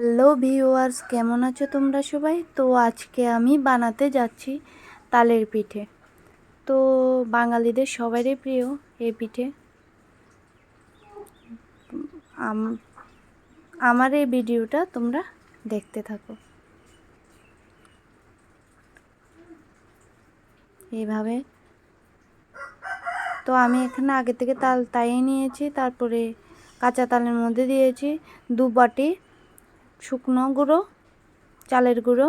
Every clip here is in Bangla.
হ্যালো ভিউয়ার্স, কেমন আছো তোমরা সবাই? তো আজকে আমি বানাতে যাচ্ছি তালের পিঠে। তো বাঙালিদের সবারই প্রিয় এই পিঠে। আমার এই ভিডিওটা তোমরা দেখতে থাকো। এইভাবে তো আমি এখানে আগে থেকে তাল তাইয়ে নিয়েছি, তারপরে কাঁচা তালের মধ্যে দিয়েছি 2 বাটি শুকনো গুঁড়ো, চালের গুঁড়ো,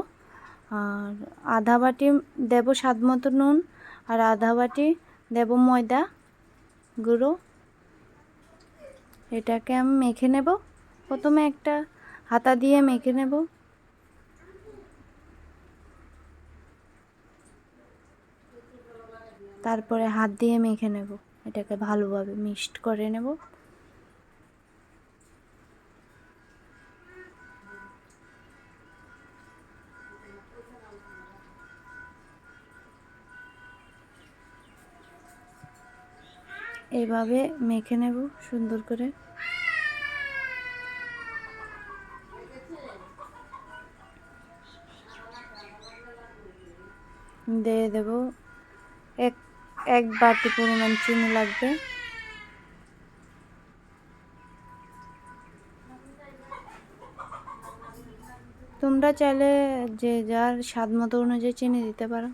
আর আধা বাটি দেব স্বাদ মতো নুন, আর আধা বাটি দেব ময়দা গুঁড়ো। এটাকে আমি মেখে নেব। প্রথমে একটা হাতা দিয়ে মেখে নেব, তারপরে হাত দিয়ে মেখে নেব। এটাকে ভালোভাবে মিক্সড করে নেব। এভাবে মেখে নেব সুন্দর করে। দিয়ে দেব এক বাটি পরিমাণ চিনি লাগবে। তোমরা চাইলে যে যার স্বাদ মতো অনুযায়ী চিনি দিতে পারো।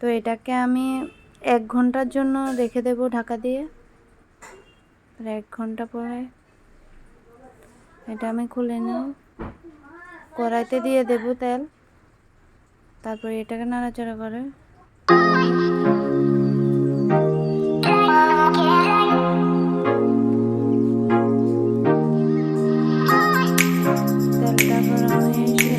তো এটাকে আমি 1 ঘন্টার জন্য রেখে দেব ঢাকা দিয়ে। 1 ঘন্টা পরে এটা আমি খুলে নেব। কড়াইতে দিয়ে দেব তেল, তারপরে এটাকে নাড়াচাড়া করে তেলটা গরম হয়ে এসে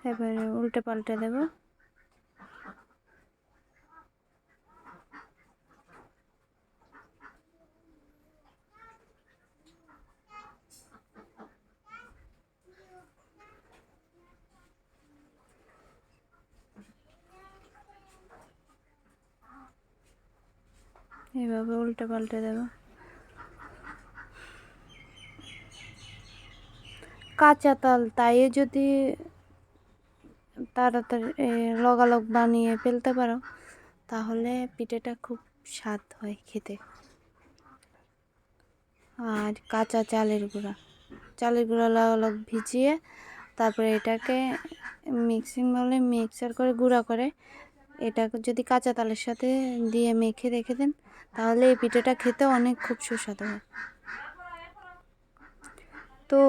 এবারে উল্টে পাল্টে দেব। এভাবে উল্টে পাল্টে দেব। কাঁচা তাল তাই যদি তাড়াতাড়ি লগালগ বানিয়ে ফেলতে পারো, তাহলে পিঠেটা খুব স্বাদ হয় খেতে। আর কাঁচা চালের গুঁড়া লগালগ ভিজিয়ে তারপরে এটাকে মিক্সিং বলে মিক্সার করে গুঁড়া করে এটাকে যদি কাঁচা তালের সাথে দিয়ে মেখে রেখে দেন, তাহলে এই পিঠেটা খেতে অনেক খুব সুস্বাদু হয়। তো